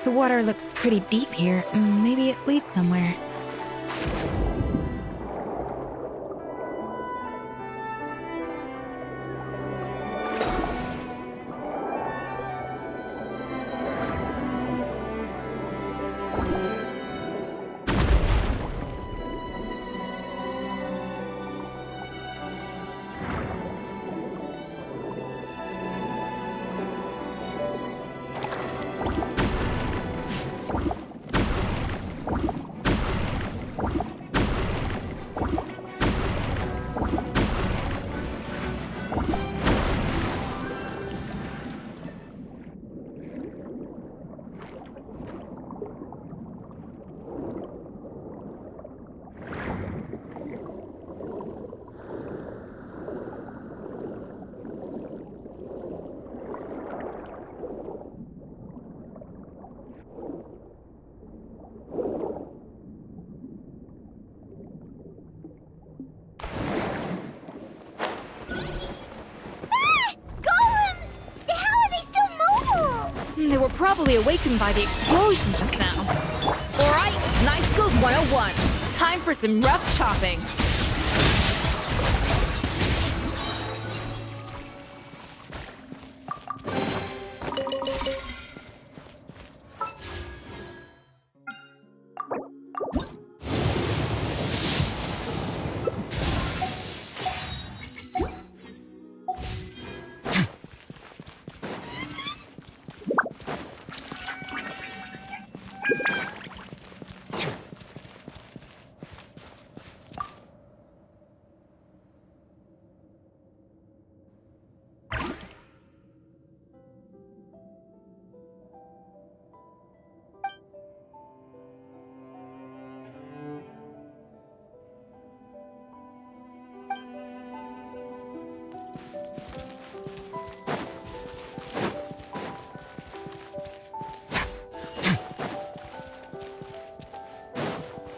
The water looks pretty deep here. Maybe it leads somewhere. They were probably awakened by the explosion just now. Alright, Knife Skills 101. Time for some rough chopping.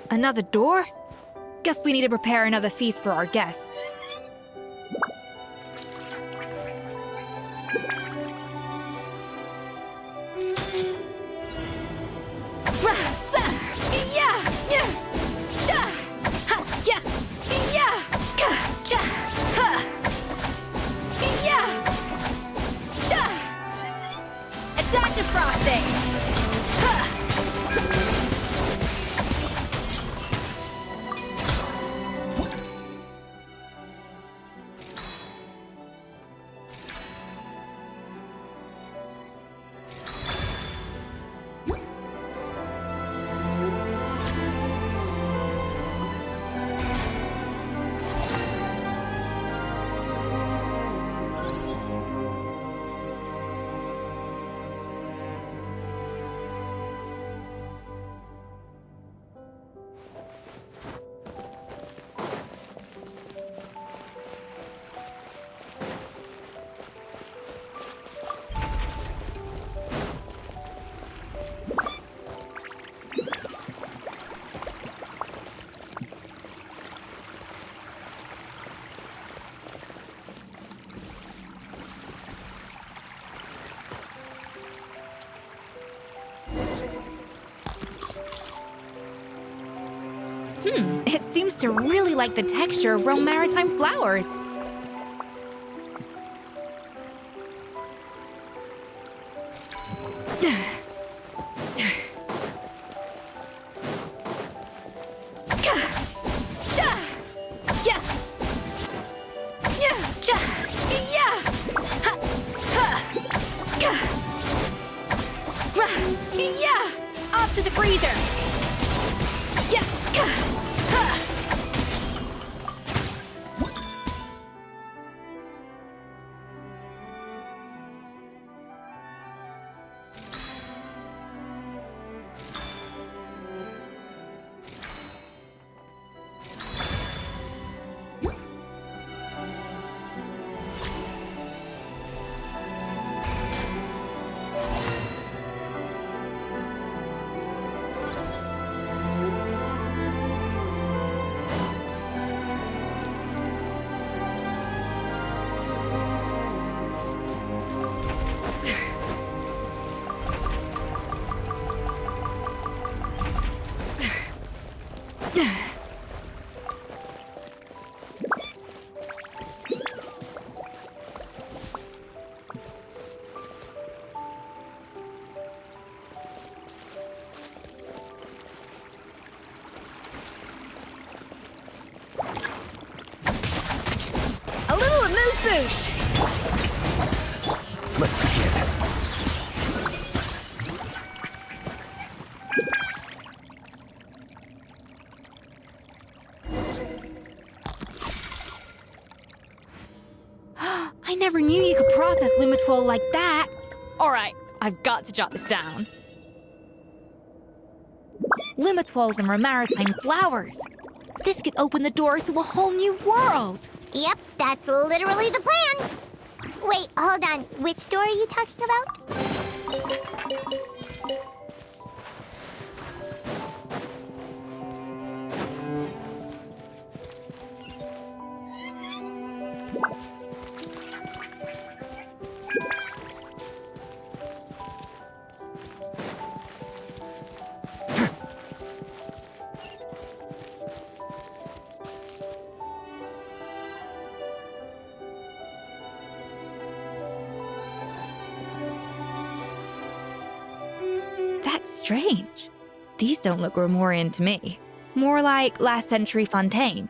Another door? Guess we need to prepare another feast for our guests. A dash of frosting! It seems to really like the texture of Rome maritime flowers. Off to the freezer! like that. Alright, I've got to jot this down. Limitoils and maritime flowers. This could open the door to a whole new world. Yep, that's literally the plan. Wait, hold on. Which door are you talking about? That's strange. These don't look Romorian to me. More like last century Fontaine.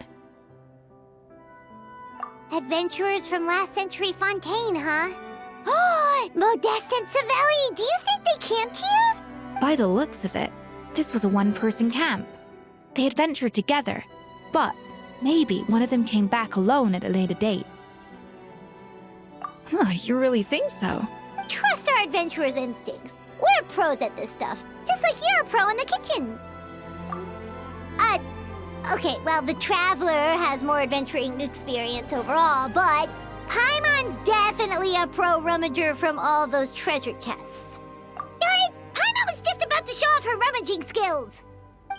Adventurers from last century Fontaine, huh? Oh, Modeste and Savelli, do you think they camped here? By the looks of it, this was a one-person camp. They adventured together, but maybe one of them came back alone at a later date. Huh, you really think so? Trust our adventurers' instincts. We're pros at this stuff, just like you're a pro in the kitchen. Okay, well, the Traveler has more adventuring experience overall, but Paimon's definitely a pro rummager from all those treasure chests. Darn it! Paimon was just about to show off her rummaging skills!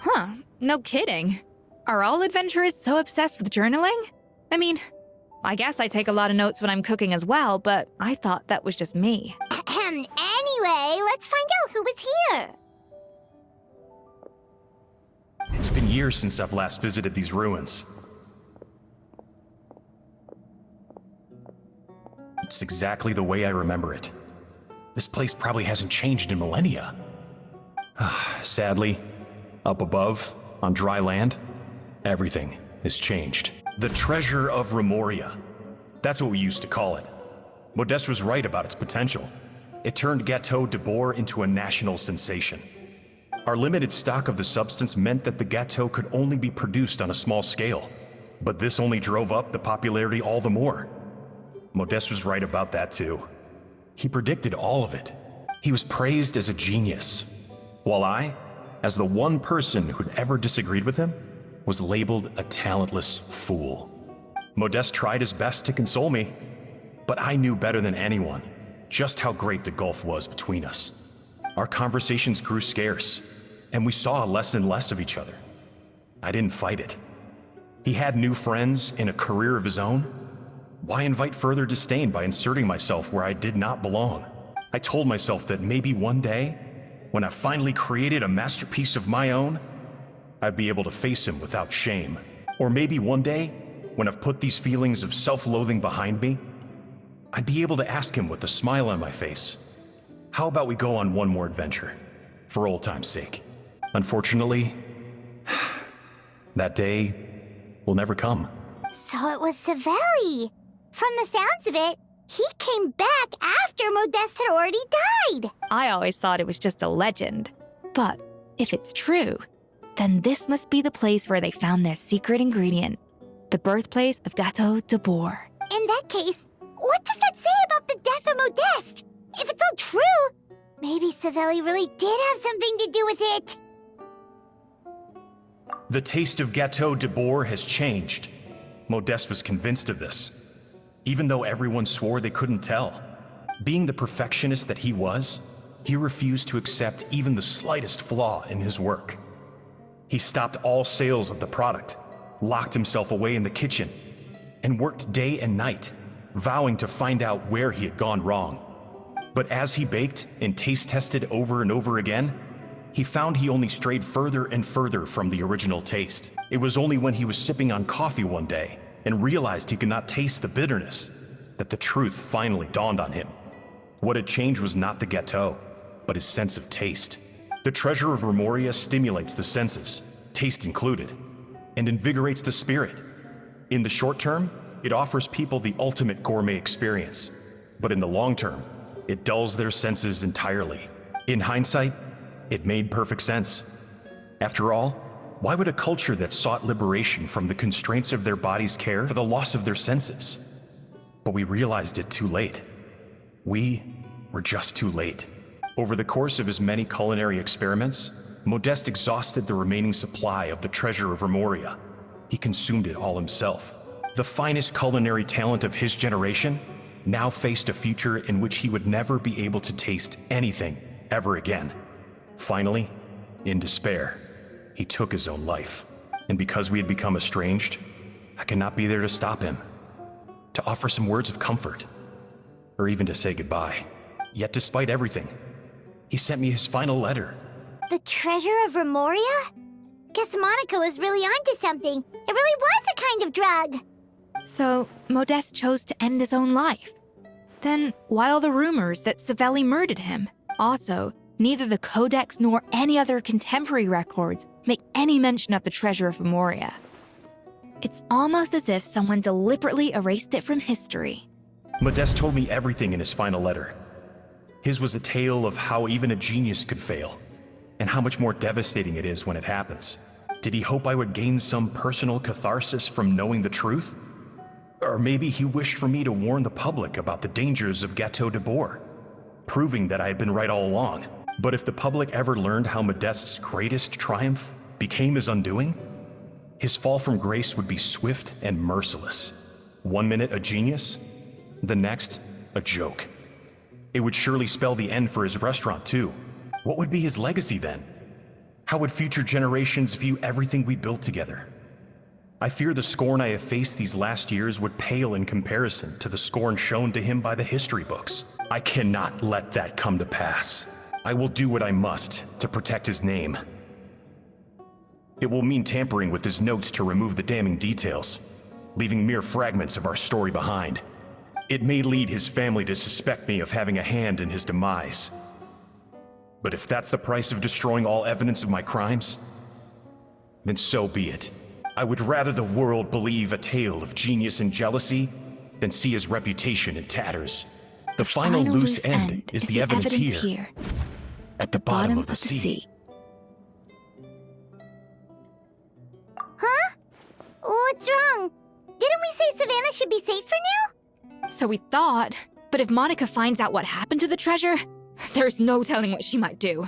Huh, no kidding. Are all adventurers so obsessed with journaling? I mean, I guess I take a lot of notes when I'm cooking as well, but I thought that was just me. Anyway, let's find out who was here. It's been years since I've last visited these ruins. It's exactly the way I remember it. This place probably hasn't changed in millennia. Sadly, up above, on dry land, everything has changed. The treasure of Romoria. That's what we used to call it. Modeste was right about its potential. It turned Gâteau de Bourg into a national sensation. Our limited stock of the substance meant that the gâteau could only be produced on a small scale. But this only drove up the popularity all the more. Modeste was right about that too. He predicted all of it. He was praised as a genius, while I, as the one person who'd ever disagreed with him, was labeled a talentless fool. Modeste tried his best to console me, but I knew better than anyone just how great the gulf was between us. Our conversations grew scarce, and we saw less and less of each other. I didn't fight it. He had new friends and a career of his own. Why invite further disdain by inserting myself where I did not belong? I told myself that maybe one day, when I finally created a masterpiece of my own, I'd be able to face him without shame. Or maybe one day, when I've put these feelings of self-loathing behind me, I'd be able to ask him with a smile on my face, how about we go on one more adventure, for old time's sake? Unfortunately, that day will never come. So it was Savelli. From the sounds of it, he came back after Modeste had already died. I always thought it was just a legend. But if it's true, then this must be the place where they found their secret ingredient, the birthplace of Gâteau de Bourg. In that case, what does that say about the death of Modeste? If it's all true, maybe Savelli really did have something to do with it. The taste of Gâteau de Bourg has changed. Modeste was convinced of this, even though everyone swore they couldn't tell. Being the perfectionist that he was, he refused to accept even the slightest flaw in his work. He stopped all sales of the product, locked himself away in the kitchen, and worked day and night, vowing to find out where he had gone wrong. But as he baked and taste tested over and over again, he found he only strayed further and further from the original taste. It was only when he was sipping on coffee one day and realized he could not taste the bitterness that the truth finally dawned on him. What had changed was not the gâteau, but his sense of taste. The treasure of Romoria stimulates the senses, taste included, and invigorates the spirit. In the short term, it offers people the ultimate gourmet experience, but in the long term, it dulls their senses entirely. In hindsight, it made perfect sense. After all, why would a culture that sought liberation from the constraints of their bodies care for the loss of their senses? But we realized it too late. We were just too late. Over the course of his many culinary experiments, Modeste exhausted the remaining supply of the treasure of Remoria. He consumed it all himself. The finest culinary talent of his generation now faced a future in which he would never be able to taste anything ever again. Finally, in despair, he took his own life. And because we had become estranged, I could not be there to stop him, to offer some words of comfort, or even to say goodbye. Yet despite everything, he sent me his final letter. The treasure of Remoria? Guess Monica was really onto something. It really was a kind of drug. So, Modeste chose to end his own life. Then, why all the rumors that Savelli murdered him? Also, neither the Codex nor any other contemporary records make any mention of the treasure of Remoria. It's almost as if someone deliberately erased it from history. Modeste told me everything in his final letter. His was a tale of how even a genius could fail, and how much more devastating it is when it happens. Did he hope I would gain some personal catharsis from knowing the truth? Or maybe he wished for me to warn the public about the dangers of Gâteau de Bourg, proving that I had been right all along. But if the public ever learned how Modeste's greatest triumph became his undoing, his fall from grace would be swift and merciless. 1 minute a genius, the next a joke. It would surely spell the end for his restaurant too. What would be his legacy then? How would future generations view everything we built together? I fear the scorn I have faced these last years would pale in comparison to the scorn shown to him by the history books. I cannot let that come to pass. I will do what I must to protect his name. It will mean tampering with his notes to remove the damning details, leaving mere fragments of our story behind. It may lead his family to suspect me of having a hand in his demise. But if that's the price of destroying all evidence of my crimes, then so be it. I would rather the world believe a tale of genius and jealousy than see his reputation in tatters. The final loose end is the evidence here, at the bottom of the sea. Huh? What's wrong? Didn't we say Savannah should be safe for now? So we thought, but if Monica finds out what happened to the treasure, there's no telling what she might do.